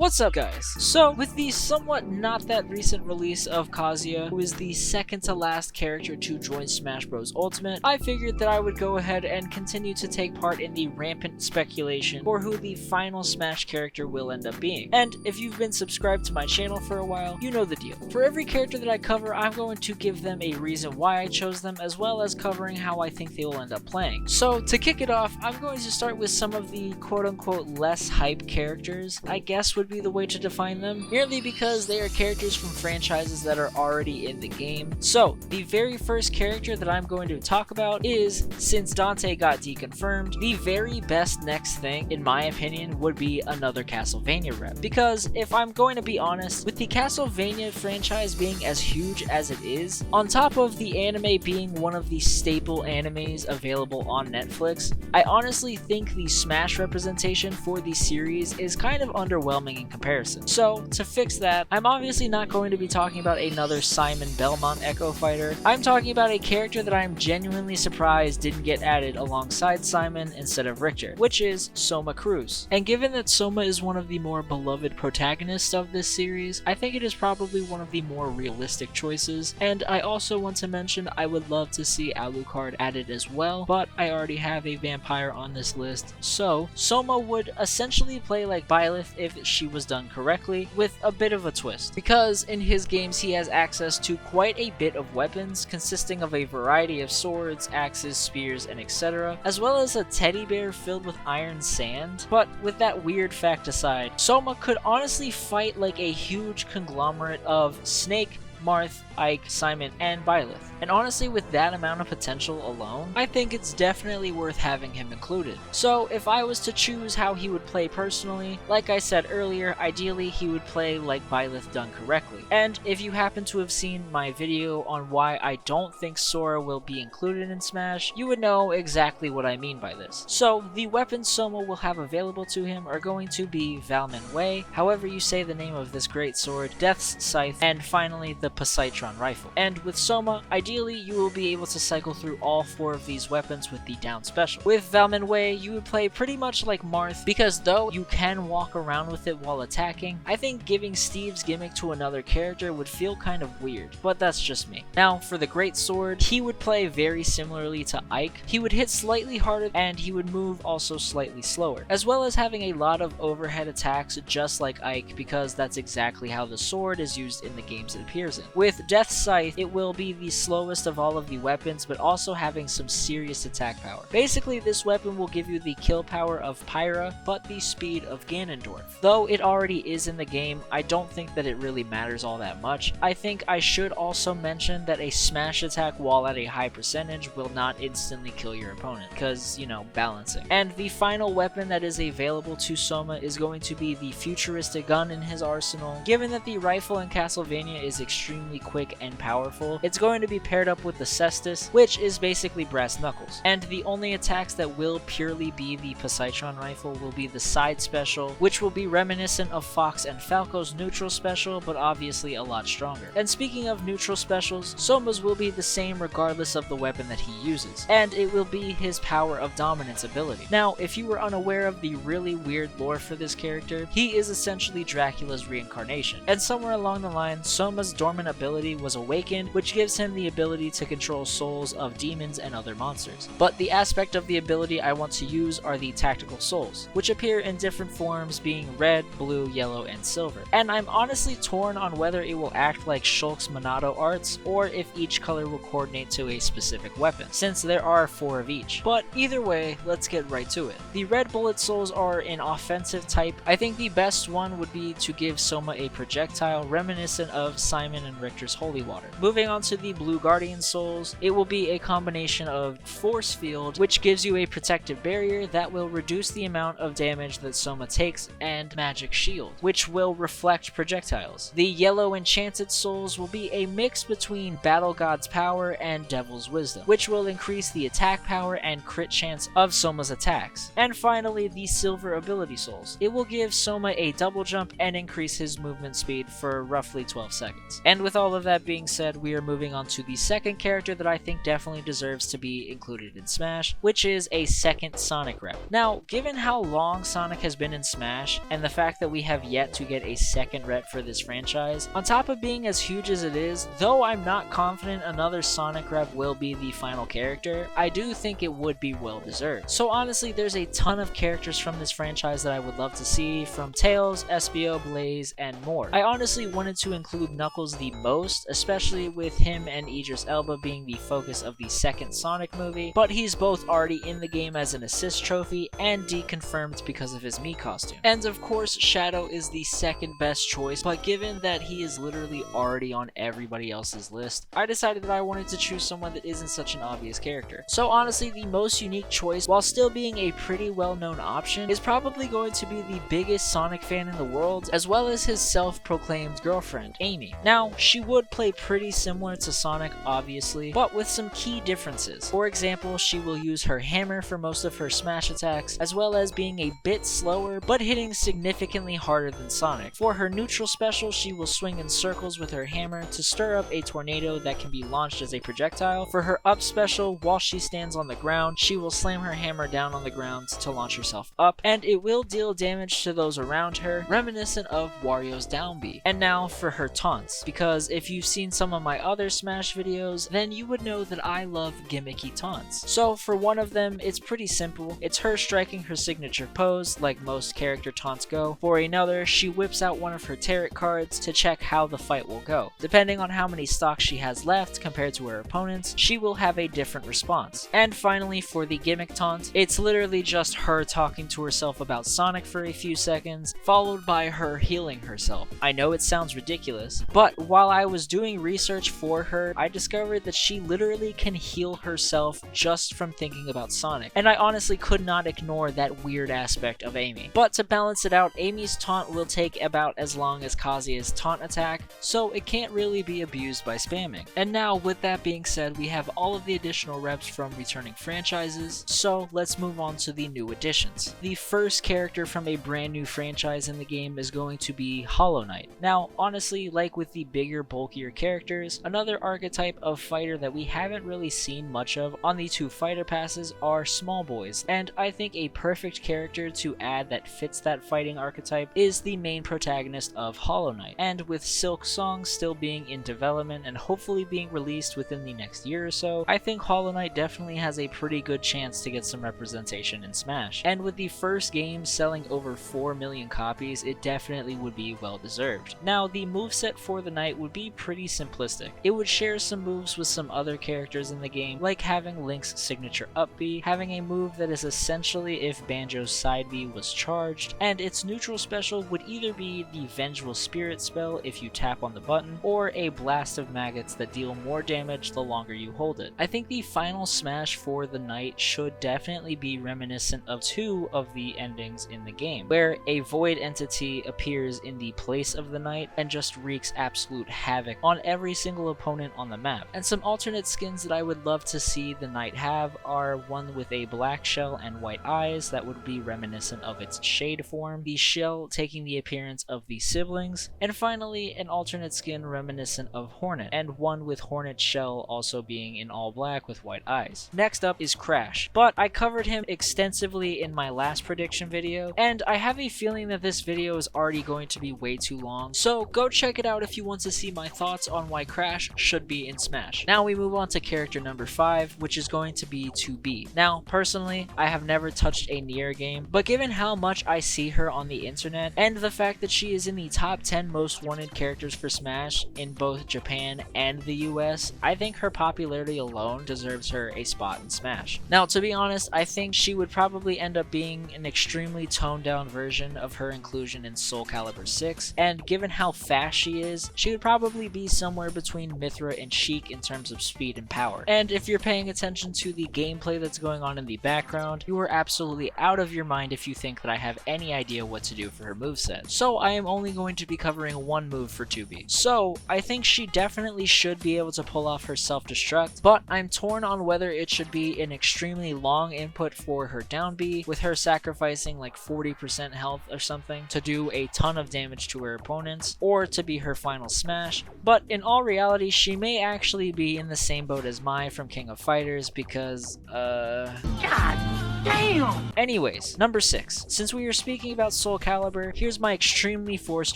What's up, guys? So, with the somewhat not that recent release of Kazuya, who is the second to last character to join Smash Bros. Ultimate, I figured that I would go ahead and continue to take part in the rampant speculation for who the final Smash character will end up being. And if you've been subscribed to my channel for a while, you know the deal. For every character that I cover, I'm going to give them a reason why I chose them, as well as covering how I think they will end up playing. So, to kick it off, I'm going to start with some of the quote-unquote less hype characters, I guess would be the way to define them, merely because they are characters from franchises that are already in the game. So, the very first character that I'm going to talk about is, since Dante got deconfirmed, the very best next thing, in my opinion, would be another Castlevania rep. Because, if I'm going to be honest, with the Castlevania franchise being as huge as it is, on top of the anime being one of the staple animes available on Netflix, I honestly think the Smash representation for the series is kind of underwhelming in comparison. So, to fix that, I'm obviously not going to be talking about another Simon Belmont Echo Fighter. I'm talking about a character that I'm genuinely surprised didn't get added alongside Simon instead of Richter, which is Soma Cruz. And given that Soma is one of the more beloved protagonists of this series, I think it is probably one of the more realistic choices, and I also want to mention I would love to see Alucard added as well, but I already have a vampire on this list, so Soma would essentially play like Byleth if she was done correctly, with a bit of a twist, because in his games he has access to quite a bit of weapons consisting of a variety of swords, axes, spears, and etc., as well as a teddy bear filled with iron sand. But with that weird fact aside, Soma could honestly fight like a huge conglomerate of Snake, Marth, Ike, Simon, and Byleth. And honestly, with that amount of potential alone, I think it's definitely worth having him included. So if I was to choose how he would play personally, like I said earlier, ideally he would play like Byleth done correctly. And if you happen to have seen my video on why I don't think Sora will be included in Smash, you would know exactly what I mean by this. So the weapons Soma will have available to him are going to be Valmin Way, however you say the name of this great sword, Death's Scythe, and finally the Poseidon rifle. And with Soma, ideally you will be able to cycle through all 4 of these weapons with the down special. With Valmin Way, you would play pretty much like Marth, because though you can walk around with it while attacking, I think giving Steve's gimmick to another character would feel kind of weird, but that's just me. Now, for the Great Sword, he would play very similarly to Ike. He would hit slightly harder, and he would move also slightly slower, as well as having a lot of overhead attacks just like Ike, because that's exactly how the sword is used in the games it appears in. With Death's Scythe, it will be the slowest of all of the weapons, but also having some serious attack power. Basically, this weapon will give you the kill power of Pyra, but the speed of Ganondorf. Though it already is in the game, I don't think that it really matters all that much. I think I should also mention that a smash attack while at a high percentage will not instantly kill your opponent, because, you know, balancing. And the final weapon that is available to Soma is going to be the futuristic gun in his arsenal. Given that the rifle in Castlevania is extremely quick and powerful, it's going to be paired up with the Cestus, which is basically brass knuckles. And the only attacks that will purely be the Poseidon rifle will be the side special, which will be reminiscent of Fox and Falco's neutral special, but obviously a lot stronger. And speaking of neutral specials, Soma's will be the same regardless of the weapon that he uses, and it will be his power of dominance ability. Now, if you were unaware of the really weird lore for this character, he is essentially Dracula's reincarnation, and somewhere along the line, Soma's dormant ability was awakened, which gives him the ability to control souls of demons and other monsters. But the aspect of the ability I want to use are the tactical souls, which appear in different forms, being red, blue, yellow, and silver. And I'm honestly torn on whether it will act like Shulk's Monado arts, or if each color will coordinate to a specific weapon, since there are 4 of each. But either way, let's get right to it. The red bullet souls are an offensive type. I think the best one would be to give Soma a projectile reminiscent of Simon and Richter's Holy Water. Moving on to the blue guardian souls, it will be a combination of force field, which gives you a protective barrier that will reduce the amount of damage that Soma takes, and magic shield, which will reflect projectiles. The yellow enchanted souls will be a mix between Battle God's power and Devil's wisdom, which will increase the attack power and crit chance of Soma's attacks. And finally, the silver ability souls. It will give Soma a double jump and increase his movement speed for roughly 12 seconds. And And with all of that being said, we are moving on to the second character that I think definitely deserves to be included in Smash, which is a second Sonic rep. Now, given how long Sonic has been in Smash, and the fact that we have yet to get a second rep for this franchise, on top of being as huge as it is, though I'm not confident another Sonic rep will be the final character, I do think it would be well deserved. So honestly, there's a ton of characters from this franchise that I would love to see, from Tails, Espio, Blaze, and more. I honestly wanted to include Knuckles the most, especially with him and Idris Elba being the focus of the second Sonic movie, but he's both already in the game as an assist trophy and deconfirmed because of his Mii costume. And of course, Shadow is the second best choice, but given that he is literally already on everybody else's list, I decided that I wanted to choose someone that isn't such an obvious character. So honestly, the most unique choice, while still being a pretty well-known option, is probably going to be the biggest Sonic fan in the world, as well as his self-proclaimed girlfriend, Amy. Now, she would play pretty similar to Sonic, obviously, but with some key differences. For example, she will use her hammer for most of her smash attacks, as well as being a bit slower, but hitting significantly harder than Sonic. For her neutral special, she will swing in circles with her hammer to stir up a tornado that can be launched as a projectile. For her up special, while she stands on the ground, she will slam her hammer down on the ground to launch herself up, and it will deal damage to those around her, reminiscent of Wario's down B. And now for her taunts, because if you've seen some of my other Smash videos, then you would know that I love gimmicky taunts. So for one of them, it's pretty simple. It's her striking her signature pose, like most character taunts go. For another, she whips out one of her tarot cards to check how the fight will go. Depending on how many stocks she has left compared to her opponents, she will have a different response. And finally, for the gimmick taunt, it's literally just her talking to herself about Sonic for a few seconds, followed by her healing herself. I know it sounds ridiculous, but while I was doing research for her, I discovered that she literally can heal herself just from thinking about Sonic, and I honestly could not ignore that weird aspect of Amy. But to balance it out, Amy's taunt will take about as long as Kazuya's taunt attack, so it can't really be abused by spamming. And now, with that being said, we have all of the additional reps from returning franchises, so let's move on to the new additions. The first character from a brand new franchise in the game is going to be Hollow Knight. Now, honestly, like with the bigger, bulkier characters, another archetype of fighter that we haven't really seen much of on the two fighter passes are small boys, and I think a perfect character to add that fits that fighting archetype is the main protagonist of Hollow Knight. And with Silk Song still being in development and hopefully being released within the next year or so, I think Hollow Knight definitely has a pretty good chance to get some representation in Smash. And with the first game selling over 4 million copies, it definitely would be well deserved. Now, the moveset for the Knight would be pretty simplistic. It would share some moves with some other characters in the game, like having Link's signature up B, having a move that is essentially if Banjo's side B was charged, and its neutral special would either be the Vengeful Spirit spell if you tap on the button, or a blast of maggots that deal more damage the longer you hold it. I think the final smash for the Knight should definitely be reminiscent of two of the endings in the game, where a void entity appears in the place of the Knight and just wreaks absolute havoc on every single opponent on the map. And some alternate skins that I would love to see the Knight have are one with a black shell and white eyes that would be reminiscent of its shade form, the shell taking the appearance of the siblings, and finally an alternate skin reminiscent of Hornet, and one with Hornet's shell also being in all black with white eyes. Next up is Crash, but I covered him extensively in my last prediction video, and I have a feeling that this video is already going to be way too long, so go check it out if you want to see my thoughts on why Crash should be in Smash. Now we move on to character number 5, which is going to be 2B. Now, personally, I have never touched a Nier game, but given how much I see her on the internet, and the fact that she is in the top 10 most wanted characters for Smash in both Japan and the US, I think her popularity alone deserves her a spot in Smash. Now, to be honest, I think she would probably end up being an extremely toned down version of her inclusion in Soul Calibur 6, and given how fast she is, she would probably be somewhere between Mithra and Sheik in terms of speed and power. And if you're paying attention to the gameplay that's going on in the background, you are absolutely out of your mind if you think that I have any idea what to do for her moveset. So I am only going to be covering one move for 2B. So I think she definitely should be able to pull off her self-destruct, but I'm torn on whether it should be an extremely long input for her down B, with her sacrificing like 40% health or something to do a ton of damage to her opponents, or to be her final smash Smash, but in all reality, she may actually be in the same boat as Mai from King of Fighters because, God damn! Anyways, number 6. Since we are speaking about Soul Calibur, here's my extremely forced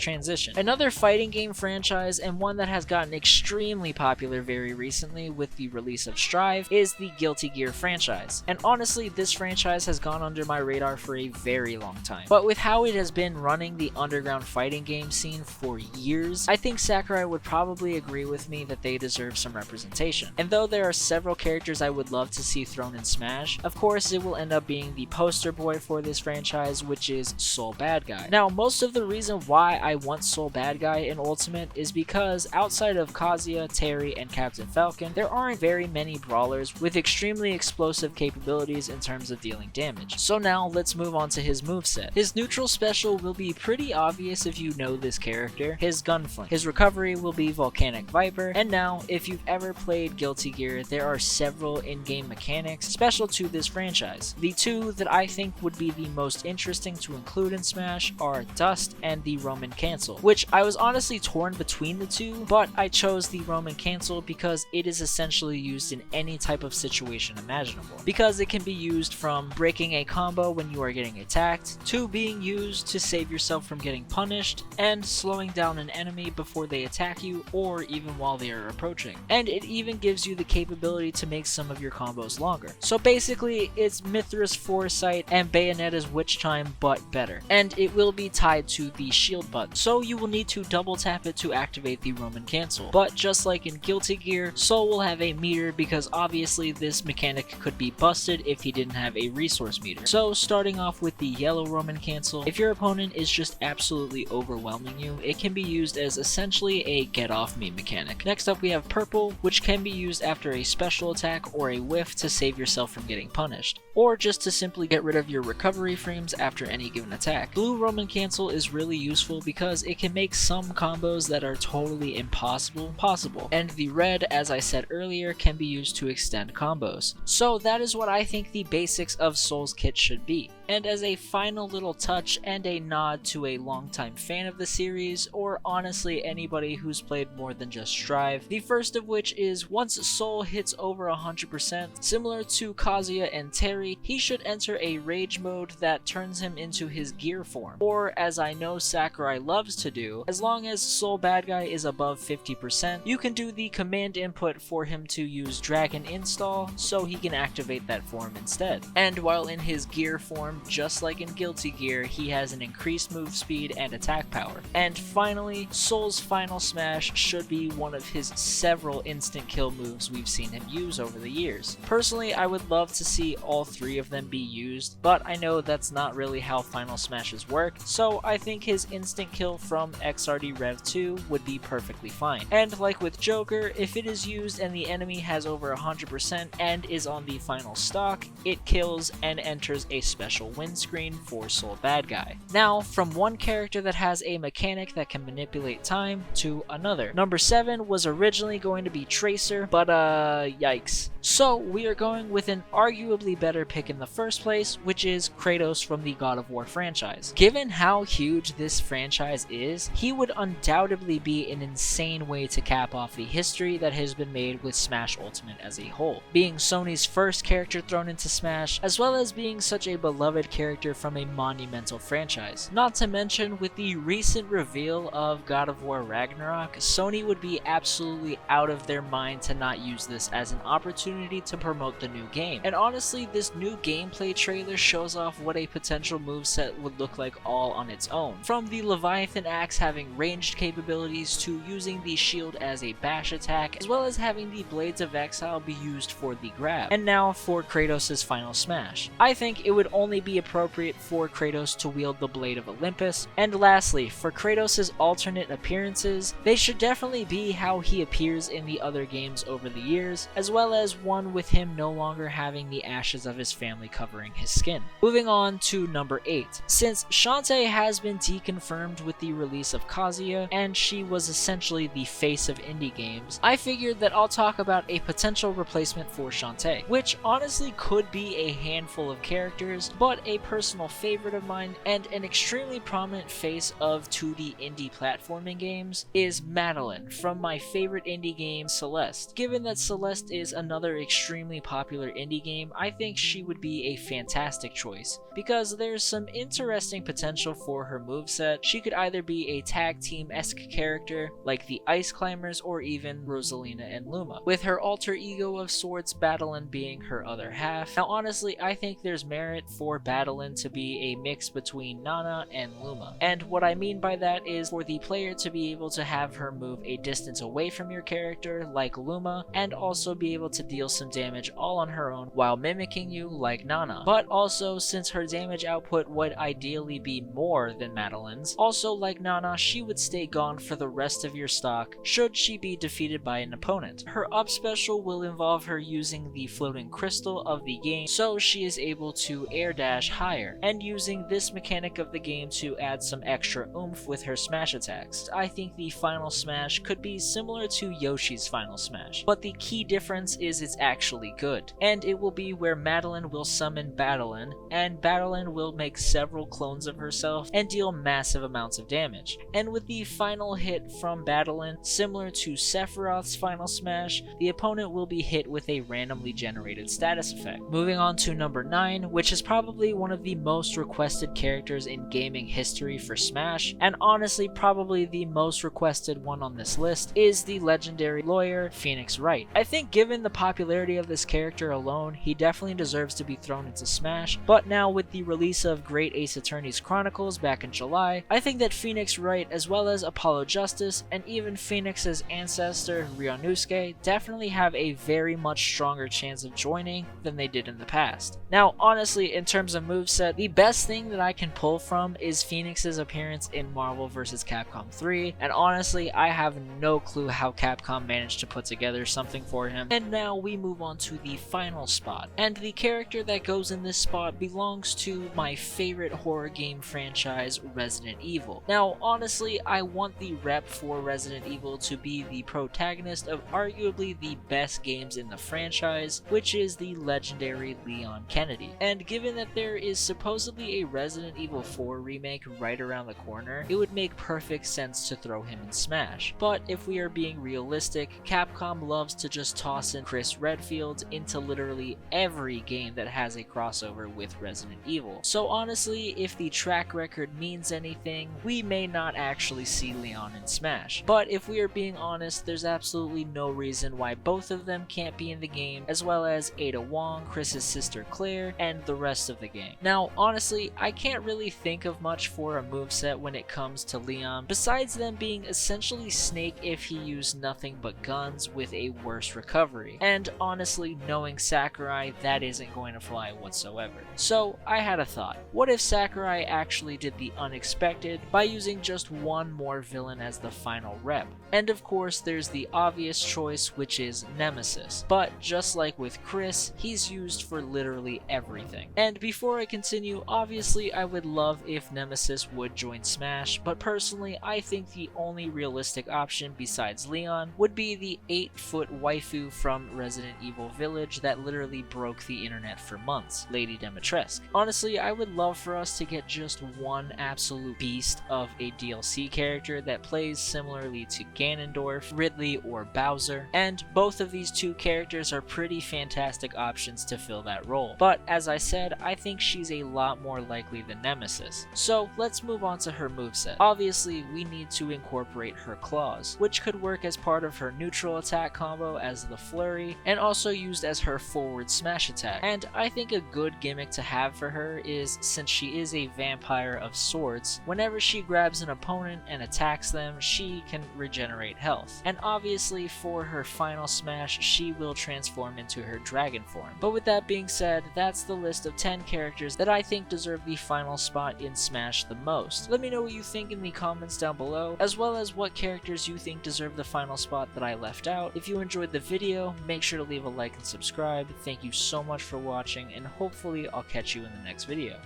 transition. Another fighting game franchise, and one that has gotten extremely popular very recently with the release of Strive, is the Guilty Gear franchise. And honestly, this franchise has gone under my radar for a very long time. But with how it has been running the underground fighting game scene for years, I think Sakurai would probably agree with me that they deserve some representation. And though there are several characters I would love to see thrown in Smash, of course it will end up being the poster boy for this franchise, which is Soul Bad Guy. Now, most of the reason why I want Soul Bad Guy in Ultimate is because outside of Kazuya, Terry, and Captain Falcon, there aren't very many brawlers with extremely explosive capabilities in terms of dealing damage. So now let's move on to his moveset. His neutral special will be pretty obvious if you know this character, his Gunflame. His recovery will be Volcanic Viper, and now if you've ever played Guilty Gear, there are several in-game mechanics special to this franchise. The two that I think would be the most interesting to include in Smash are Dust and the Roman Cancel, which I was honestly torn between the two, but I chose the Roman Cancel because it is essentially used in any type of situation imaginable. Because it can be used from breaking a combo when you are getting attacked, to being used to save yourself from getting punished, and slowing down an enemy before they attack you or even while they are approaching. And it even gives you the capability to make some of your combos longer. So basically, it's Mithra's Foresight and Bayonetta's Witch Time, but better. And it will be tied to the shield button, so you will need to double tap it to activate the Roman Cancel. But just like in Guilty Gear, Soul will have a meter because obviously this mechanic could be busted if he didn't have a resource meter. So starting off with the yellow Roman Cancel, if your opponent is just absolutely overwhelming you, it can be used as essentially a get off me mechanic. Next up we have purple, which can be used after a special attack or a whiff to save yourself from getting punished, or just to simply get rid of your recovery frames after any given attack. Blue Roman Cancel is really useful because it can make some combos that are totally impossible possible, and the red, as I said earlier, can be used to extend combos. So that is what I think the basics of Soul's kit should be. And as a final little touch and a nod to a longtime fan of the series, or honestly anybody who's played more than just Strive, the first of which is once Soul hits over 100%, similar to Kazuya and Terry, he should enter a rage mode that turns him into his gear form. Or as I know Sakurai loves to do, as long as Soul Bad Guy is above 50%, you can do the command input for him to use Dragon Install so he can activate that form instead. And while in his gear form, just like in Guilty Gear, he has an increased move speed and attack power. And finally, Soul's final smash should be one of his several instant kill moves we've seen him use over the years. Personally, I would love to see all three of them be used, but I know that's not really how final smashes work, so I think his instant kill from XRD Rev 2 would be perfectly fine. And like with Joker, if it is used and the enemy has over 100% and is on the final stock, it kills and enters a special win screen for Soul Bad Guy. Now, from one character that has a mechanic that can manipulate time to another. Number 7 was originally going to be Tracer, but yikes. So we are going with an arguably better pick in the first place, which is Kratos from the God of War franchise. Given how huge this franchise is, he would undoubtedly be an insane way to cap off the history that has been made with Smash Ultimate as a whole. Being Sony's first character thrown into Smash, as well as being such a beloved character from a monumental franchise. Not to mention, with the recent reveal of God of War Ragnarok, Sony would be absolutely out of their mind to not use this as an opportunity to promote the new game. And honestly, this new gameplay trailer shows off what a potential moveset would look like all on its own. From the Leviathan Axe having ranged capabilities to using the shield as a bash attack, as well as having the Blades of Exile be used for the grab. And now for Kratos' final smash. I think it would only be appropriate for Kratos to wield the Blade of Olympus. And lastly, for Kratos' alternate appearances, they should definitely be how he appears in the other games over the years, as well as one with him no longer having the ashes of his family covering his skin. Moving on to number 8. Since Shantae has been deconfirmed with the release of Kazuya, and she was essentially the face of indie games, I figured that I'll talk about a potential replacement for Shantae, which honestly could be a handful of characters, but but a personal favorite of mine and an extremely prominent face of 2D indie platforming games is Madeline from my favorite indie game, Celeste. Given that Celeste is another extremely popular indie game, I think she would be a fantastic choice, because there's some interesting potential for her moveset. She could either be a tag team-esque character, like the Ice Climbers, or even Rosalina and Luma, with her alter ego of sorts, Madeline being her other half. Now honestly, I think there's merit for Madeline to be a mix between Nana and Luma, and what I mean by that is for the player to be able to have her move a distance away from your character, like Luma, and also be able to deal some damage all on her own while mimicking you, like Nana. But also, since her damage output would ideally be more than Madeline's, also like Nana, she would stay gone for the rest of your stock should she be defeated by an opponent. Her up special will involve her using the floating crystal of the game, so she is able to air dash higher, and using this mechanic of the game to add some extra oomph with her smash attacks. I think the final smash could be similar to Yoshi's final smash, but the key difference is it's actually good, and it will be where Madeline will summon Madeline, and Madeline will make several clones of herself and deal massive amounts of damage. And with the final hit from Madeline, similar to Sephiroth's final smash, the opponent will be hit with a randomly generated status effect. Moving on to number 9, which is probably one of the most requested characters in gaming history for Smash, and honestly probably the most requested one on this list, is the legendary lawyer Phoenix Wright. I think given the popularity of this character alone, he definitely deserves to be thrown into Smash, but now with the release of Great Ace Attorney's Chronicles back in July, I think that Phoenix Wright, as well as Apollo Justice, and even Phoenix's ancestor Ryunosuke, definitely have a very much stronger chance of joining than they did in the past. Now honestly, in terms of moveset, the best thing that I can pull from is Phoenix's appearance in Marvel vs. Capcom 3, and honestly I have no clue how Capcom managed to put together something for him. And now we move on to the final spot, and the character that goes in this spot belongs to my favorite horror game franchise, Resident Evil. Now honestly, I want the rep for Resident Evil to be the protagonist of arguably the best games in the franchise, which is the legendary Leon Kennedy. And given that there is supposedly a Resident Evil 4 remake right around the corner, it would make perfect sense to throw him in Smash. But if we are being realistic, Capcom loves to just toss in Chris Redfield into literally every game that has a crossover with Resident Evil. So honestly, if the track record means anything, we may not actually see Leon in Smash. But if we are being honest, there's absolutely no reason why both of them can't be in the game, as well as Ada Wong, Chris's sister Claire, and the rest of the game. Now honestly, I can't really think of much for a moveset when it comes to Leon, besides them being essentially Snake if he used nothing but guns with a worse recovery. And honestly, knowing Sakurai, that isn't going to fly whatsoever. So I had a thought. What if Sakurai actually did the unexpected by using just one more villain as the final rep? And of course there's the obvious choice, which is Nemesis. But just like with Chris, he's used for literally everything. And before I continue, obviously I would love if Nemesis would join Smash, but personally I think the only realistic option besides Leon would be the 8-foot waifu from Resident Evil Village that literally broke the internet for months, Lady Dimitrescu. Honestly, I would love for us to get just one absolute beast of a DLC character that plays similarly to Ganondorf, Ridley, or Bowser, and both of these two characters are pretty fantastic options to fill that role. But as I said, I think she's a lot more likely than Nemesis. So let's move on to her moveset. Obviously, we need to incorporate her claws, which could work as part of her neutral attack combo as the flurry, and also used as her forward smash attack. And I think a good gimmick to have for her is, since she is a vampire of sorts, whenever she grabs an opponent and attacks them, she can regenerate health. And obviously for her final smash, she will transform into her dragon form. But with that being said, that's the list of 10 characters that I think deserve the final spot in Smash the most. Let me know what you think in the comments down below, as well as what characters you think deserve the final spot that I left out. If you enjoyed the video, make sure to leave a like and subscribe. Thank you so much for watching, and hopefully I'll catch you in the next video.